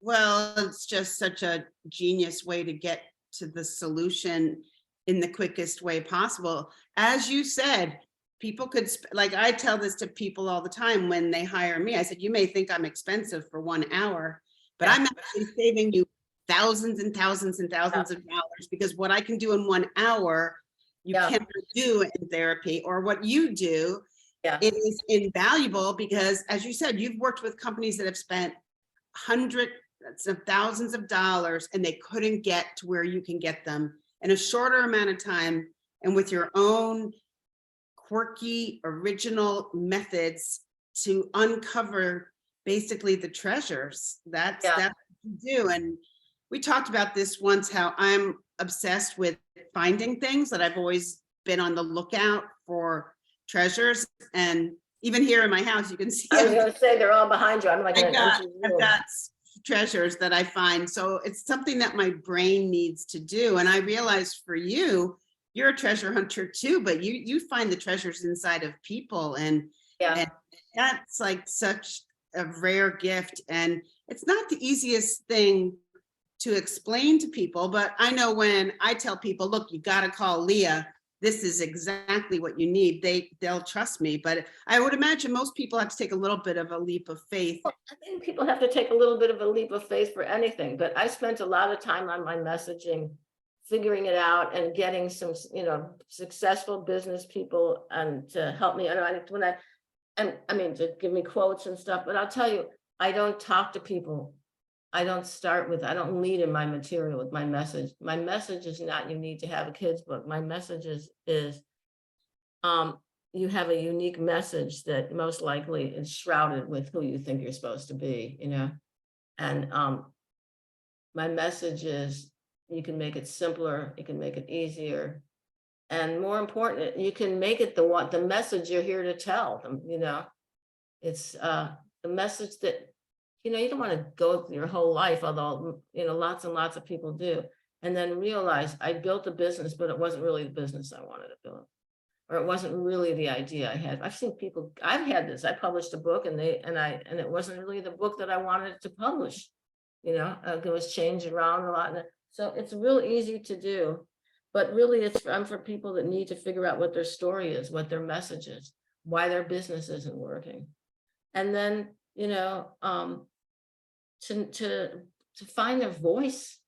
Well, it's just such a genius way to get to the solution in the quickest way possible. As you said, people could, like, I tell this to people all the time when they hire me. I said, you may think I'm expensive for 1 hour, but I'm actually saving you thousands and thousands and thousands of dollars, because what I can do in 1 hour, you cannot do in therapy, or what you do. It is invaluable because, as you said, you've worked with companies that have spent hundreds of thousands of dollars and they couldn't get to where you can get them in a shorter amount of time, and with your own quirky, original methods to uncover basically the treasures. That's what you do. And we talked about this once, how I'm obsessed with finding things, that I've always been on the lookout for treasures. And even here in my house, you can see I was going to say they're all behind you. I'm like, I've got treasures that I find. So it's something that my brain needs to do. And I realized for you, you're a treasure hunter too, but you find the treasures inside of people. And that's like such a rare gift. And it's not the easiest thing to explain to people, but I know when I tell people, look, you got to call Leah, this is exactly what you need, they'll trust me. But I would imagine most people have to take a little bit of a leap of faith. Well, I think people have to take a little bit of a leap of faith for anything, but I spent a lot of time on my messaging, figuring it out and getting some, you know, successful business people and to help me. I mean, to give me quotes and stuff, but I'll tell you, I don't talk to people. I don't lead in my material with my message. My message is not, you need to have a kid's book. My message is you have a unique message that most likely is shrouded with who you think you're supposed to be, you know? And my message is, you can make it simpler, you can make it easier. And more important, you can make it the message you're here to tell them, you know? It's the message that, you know, you don't want to go through your whole life, although, you know, lots and lots of people do, and then realize I built a business, but it wasn't really the business I wanted to build, or it wasn't really the idea I had. I've seen people, I've had this, I published a book and it wasn't really the book that I wanted to publish, you know, it was changed around a lot. So it's real easy to do, but really it's for people that need to figure out what their story is, what their message is, why their business isn't working. And then, you know, to find a voice,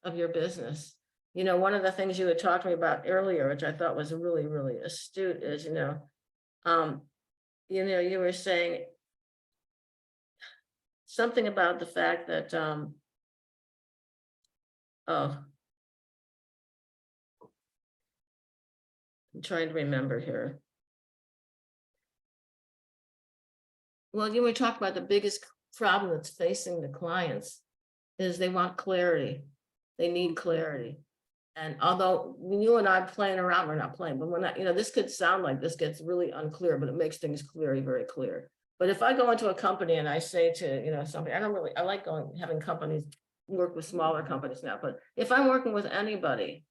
of your business. You know, one of the things you had talked to me about earlier, which I thought was really, really astute, is, you know, you were saying something about the fact that, I'm trying to remember here. Well, you were talking about the biggest problem that's facing the clients is they want clarity. They need clarity. And although you and I playing around, we're not playing, but we're not, you know, this could sound like this gets really unclear, but it makes things clear, very clear. But if I go into a company and I say to, you know, somebody, I like having companies work with smaller companies now, but if I'm working with anybody,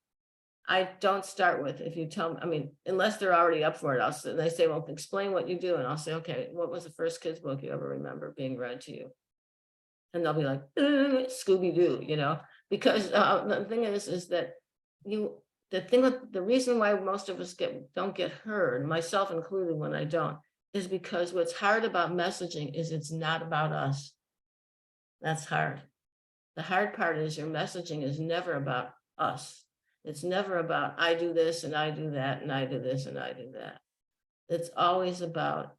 I don't start with, if you tell me, I mean, unless they're already up for it, and they say, well, explain what you do. And I'll say, okay, what was the first kid's book you ever remember being read to you? And they'll be like, Scooby-Doo, you know, because the thing is that the reason why most of us don't get heard, myself included when I don't, is because what's hard about messaging is it's not about us. That's hard. The hard part is your messaging is never about us. It's never about, I do this and I do that and I do this and I do that. It's always about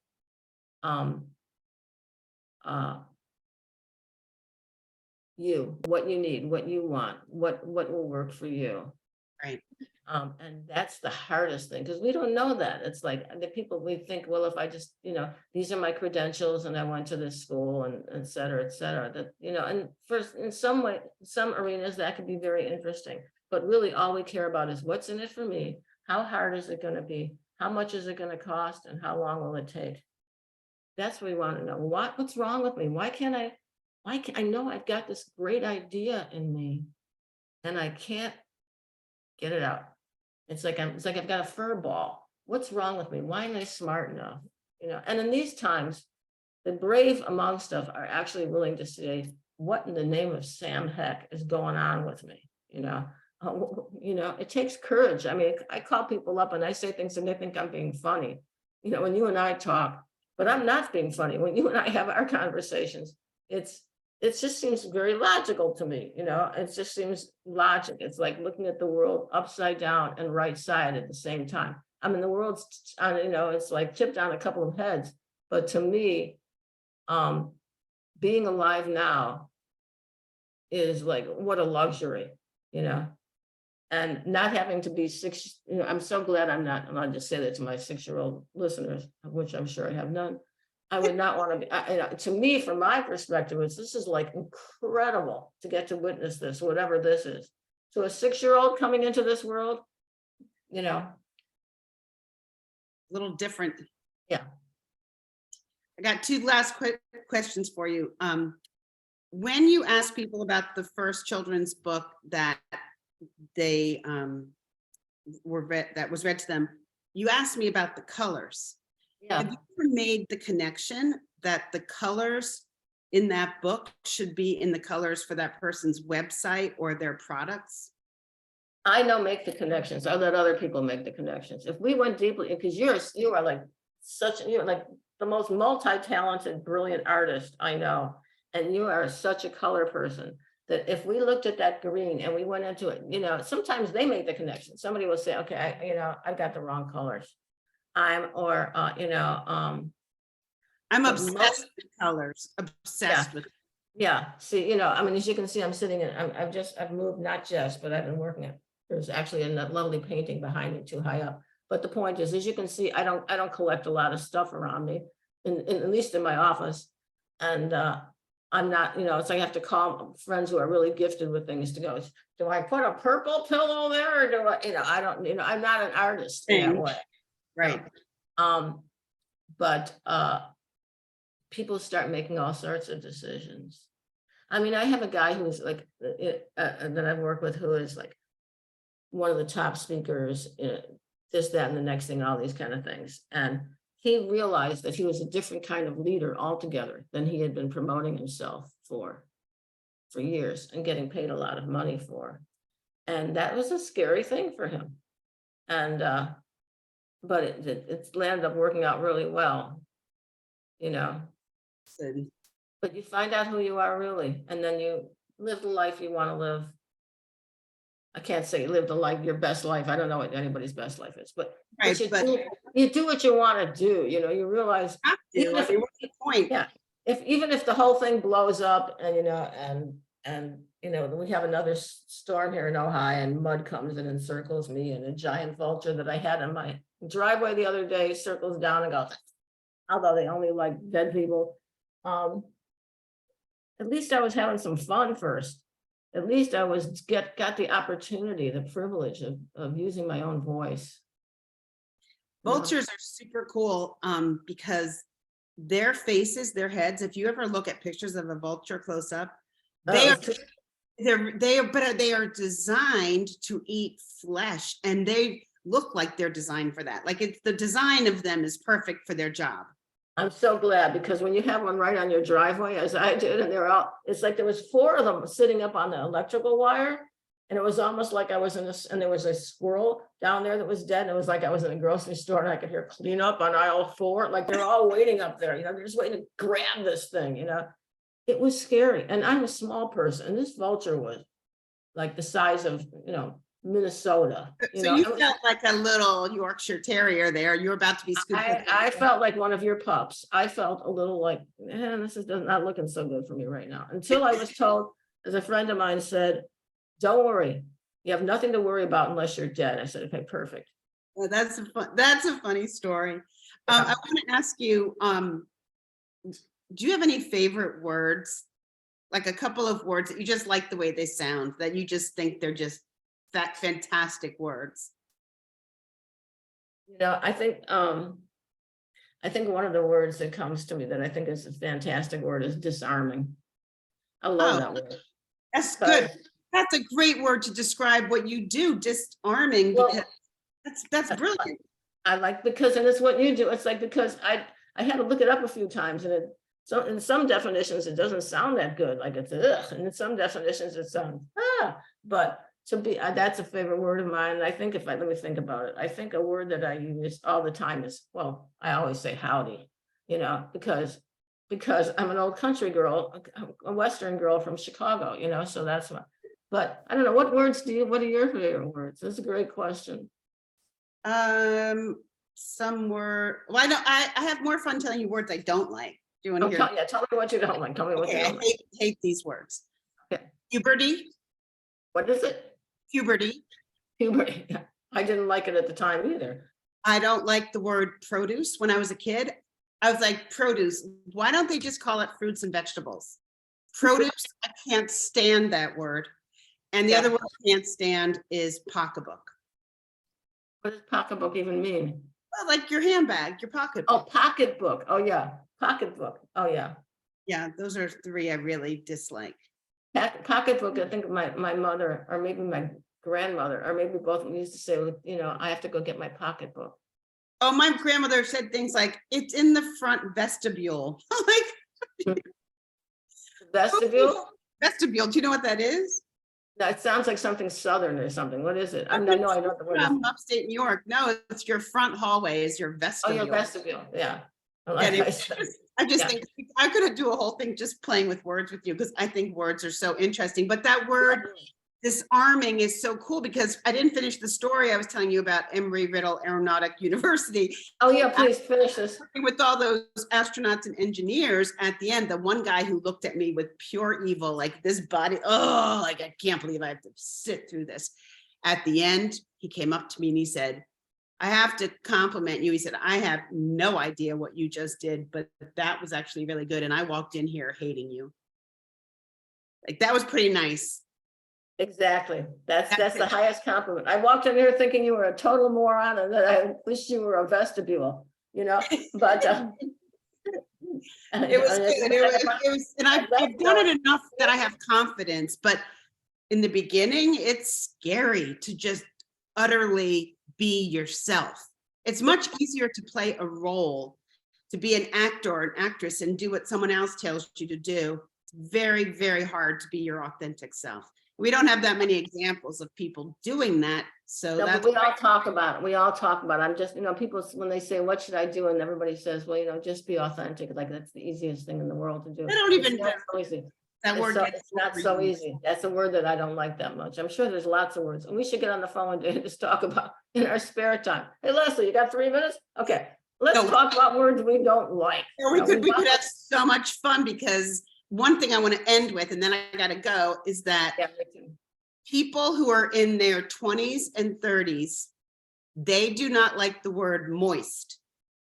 you, what you need, what you want, what will work for you. Right. And that's the hardest thing, because we don't know that. It's like the people, we think, well, if I just, these are my credentials and I went to this school and et cetera, that, and first, in some way, some arenas that could be very interesting, but really all we care about is what's in it for me. How hard is it going to be? How much is it going to cost? And how long will it take? That's what we want to know. What's wrong with me? Why can't I know I've got this great idea in me and I can't get it out. It's like I've got a fur ball. What's wrong with me? Why am I smart enough? And in these times, the brave amongst us are actually willing to say, what in the name of Sam heck is going on with me? It takes courage. I mean, I call people up and I say things and they think I'm being funny. When you and I talk, but I'm not being funny. When you and I have our conversations, it just seems very logical to me. It just seems logic. It's like looking at the world upside down and right side at the same time. I mean, the world's, it's like tipped on a couple of heads. But to me, being alive now is like, what a luxury, and not having to be 6, I'm so glad I'll just say that to my 6-year-old listeners, of which I'm sure I have none. I would not want to be, to me, from my perspective, this is like incredible to get to witness this, whatever this is. So a 6-year-old coming into this world, A little different. Yeah. I got 2 last quick questions for you. When you ask people about the first children's book that they was read to them, you asked me about the colors. Yeah. Have you ever made the connection that the colors in that book should be in the colors for that person's website or their products? I don't make the connections. I let other people make the connections. If we went deeply, because you are like you're like the most multi-talented, brilliant artist I know. And you are such a color person that if we looked at that green and we went into it, sometimes they make the connection. Somebody will say, okay, I've got the wrong colors. I'm obsessed with colors, obsessed with. Yeah. See, I mean, as you can see, I'm sitting in, I've moved, not just, but I've been working it. There's actually a lovely painting behind me too high up. But the point is, as you can see, I don't collect a lot of stuff around me, at least in my office. And I'm not, it's like I have to call friends who are really gifted with things to go, do I put a purple pillow there? Or do I, I don't, I'm not an artist in that way. Right. But people start making all sorts of decisions. I mean, I have a guy who is like, that I've worked with, who is like one of the top speakers, this, that, and the next thing, all these kind of things. And he realized that he was a different kind of leader altogether than he had been promoting himself for years and getting paid a lot of money for. And that was a scary thing for him. And, but it landed up working out really well, But you find out who you are really, and then you live the life you want to live. I can't say live the life, your best life. I don't know what anybody's best life is, but, Right, you do what you want to do. You realize, what's the point? Yeah, even if the whole thing blows up, and we have another storm here in Ohio, and mud comes in and circles me, and a giant vulture that I had in my driveway the other day circles down and goes, although they only like dead people. At least I was having some fun first. At least I was got the opportunity, the privilege of using my own voice. Vultures are super cool because their faces, their heads, if you ever look at pictures of a vulture close up, they are designed to eat flesh, and they look like they're designed for that. Like, it's the design of them is perfect for their job. I'm so glad, because when you have one right on your driveway, as I did, and it's like there was 4 of them sitting up on the electrical wire, and it was almost like I was and there was a squirrel down there that was dead, and it was like I was in a grocery store and I could hear clean up on aisle 4, like they're all waiting up there, they're just waiting to grab this thing, It was scary, and I'm a small person, and this vulture was like the size of, Minnesota. So you felt like a little Yorkshire Terrier there. You were about to be scooped. I felt like one of your pups. I felt a little like, this is not looking so good for me right now. Until I was told, as a friend of mine said, don't worry, you have nothing to worry about unless you're dead. I said, okay, perfect. Well, that's a funny story. I want to ask you, do you have any favorite words? Like a couple of words that you just like the way they sound, that you just think they're just that fantastic words? I think one of the words that comes to me that I think is a fantastic word is disarming. I love that word. That's good. That's a great word to describe what you do, disarming, because that's brilliant. I like, because, and it's what you do. It's like, because I had to look it up a few times, and so in some definitions it doesn't sound that good, like it's ugh, and in some definitions it sounds but to be, that's a favorite word of mine. And I think let me think about it. I think a word that I use all the time is, well, I always say howdy, because I'm an old country girl, a Western girl from Chicago, so that's what. But I don't know, what are your favorite words? That's a great question. Some word. Well, I know I have more fun telling you words I don't like. Do you want to hear? Yeah, tell me what you don't like. Tell me what you don't like. I hate these words. Okay. Puberty. What is it? Puberty. Puberty. Yeah. I didn't like it at the time either. I don't like the word produce. When I was a kid, I was like, produce. Why don't they just call it fruits and vegetables? Produce. I can't stand that word. And the other word I can't stand is pocketbook. What does pocketbook even mean? Well, like your handbag, your pocketbook. Oh, pocketbook. Oh yeah, pocketbook. Oh yeah. Yeah, those are three I really dislike. Pocketbook. I think my mother, or maybe my grandmother, or maybe both of them used to say, I have to go get my pocketbook. Oh, my grandmother said things like, "It's in the front vestibule." Like vestibule. Vestibule. Do you know what that is? That sounds like something Southern or something. What is it? I know the word. From upstate New York. No, it's your front hallway is your vestibule. Oh, your vestibule. Yeah. I just think I could do a whole thing just playing with words with you, because I think words are so interesting. But that word disarming is so cool, because I didn't finish the story I was telling you about Embry-Riddle Aeronautic University. Oh yeah, please finish this. With all those astronauts and engineers, at the end, the one guy who looked at me with pure evil, like this body, like I can't believe I have to sit through this. At the end, he came up to me and he said, "I have to compliment you." He said, "I have no idea what you just did, but that was actually really good. And I walked in here hating you." Like, that was pretty nice. Exactly. That's the highest compliment. I walked in here thinking you were a total moron, and that I wish you were a vestibule, but it was good. It was, and I've done it enough that I have confidence, but in the beginning, it's scary to just utterly be yourself. It's much easier to play a role, to be an actor or an actress and do what someone else tells you to do. It's very, very hard to be your authentic self. We don't have that many examples of people doing that. So that's we all talk about it. We all talk about it. I'm just, people, when they say, "What should I do?" and everybody says, "Well, just be authentic." Like, that's the easiest thing in the world to do. I don't even know. So easy. That word. It's not so easy. That's a word that I don't like that much. I'm sure there's lots of words, and we should get on the phone one day and just talk about in our spare time. Hey, Leslie, you got 3 minutes? Okay, let's talk about words we don't like. We could have so much fun, because one thing I want to end with, and then I got to go, is that people who are in their 20s and 30s, they do not like the word moist.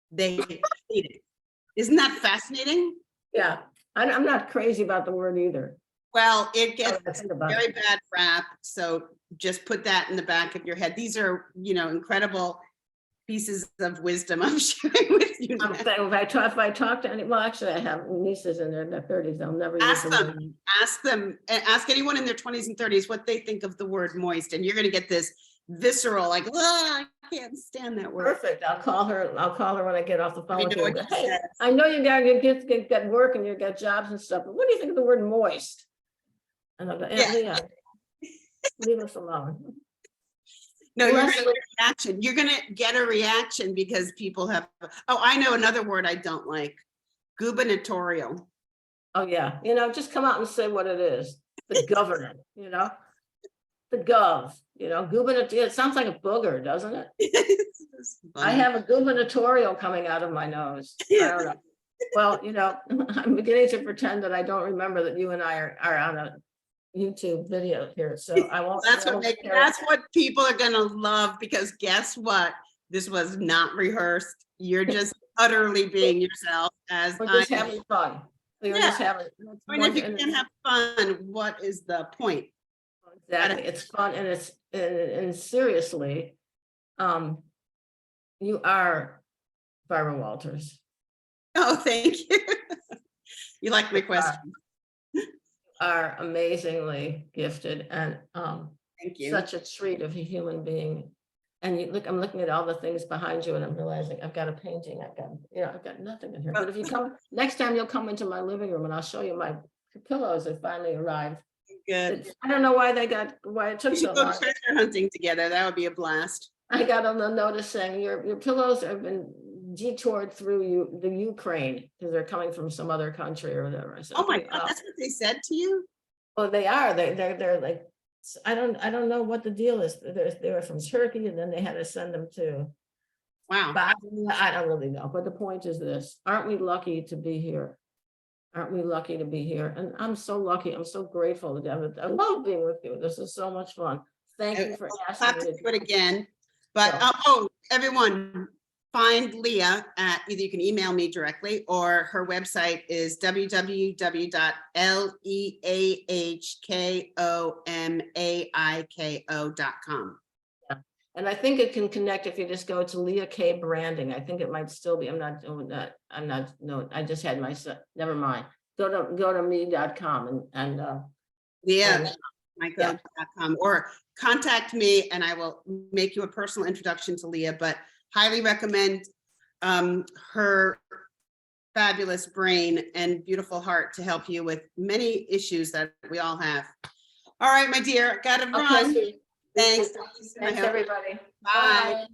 They hate it. Isn't that fascinating? Yeah, I'm not crazy about the word either. Well, it gets very bad rap. So just put that in the back of your head. These are, incredible pieces of wisdom I'm sharing with you. If I talk to any, well, actually, I have nieces in their 30s. They'll never ask them, ask anyone in their 20s and 30s what they think of the word moist, and you're going to get this visceral, like, I can't stand that word. Perfect. I'll call her when I get off the phone. Hey, I know you got to get work and you got jobs and stuff, but what do you think of the word moist? And I'll go, yeah. Leave us alone. No, you're going to get a reaction. You're going to get a reaction because people have. Oh, I know another word I don't like: gubernatorial. Oh yeah, just come out and say what it is. The governor, the gov, gubernatorial, it sounds like a booger, doesn't it? I have a gubernatorial coming out of my nose. I don't know. Well, I'm beginning to pretend that I don't remember that you and I are on a YouTube video here, so I won't. That's what people are gonna love, because guess what? This was not rehearsed. You're just utterly being yourself. As We're just having fun. We're just having. I mean, if you can't have fun, what is the point? Exactly, it's fun, and it's and seriously, you are Barbara Walters. Oh, thank you. You like my question. Are amazingly gifted and Thank you. such a treat of a human being. And you look, I'm looking at all the things behind you and I'm realizing I've got a painting, I've got nothing in here. But if you come, next time you'll come into my living room and I'll show you my pillows that finally arrived. Good. I don't know why it took We so should go long. treasure hunting together. That would be a blast. I got on the notice saying your pillows have been detoured through the Ukraine because they're coming from some other country or whatever. I said, Oh my God, that's what they said to you? well, they are. They're like, I don't know what the deal is. They were from Turkey and then they had to send them to Wow. Bosnia. I don't really know. But the point is this: aren't we lucky to be here? Aren't we lucky to be here? And I'm so lucky. I'm so grateful to have it. I love being with you. This is so much fun. Thank you for asking me to do it again. But everyone, find Leah at either you can email me directly or her website is www.leahkomaiko.com. Yeah. And I think it can connect if you just go to Leah K branding. I think it might still be. I'm not doing that. No, I just had my, never mind. Go to me.com and leahkomaiko.com or contact me and I will make you a personal introduction to Leah, but highly recommend her fabulous brain and beautiful heart to help you with many issues that we all have. All right, my dear, gotta run. Okay. Thanks. Thanks, everybody. Bye.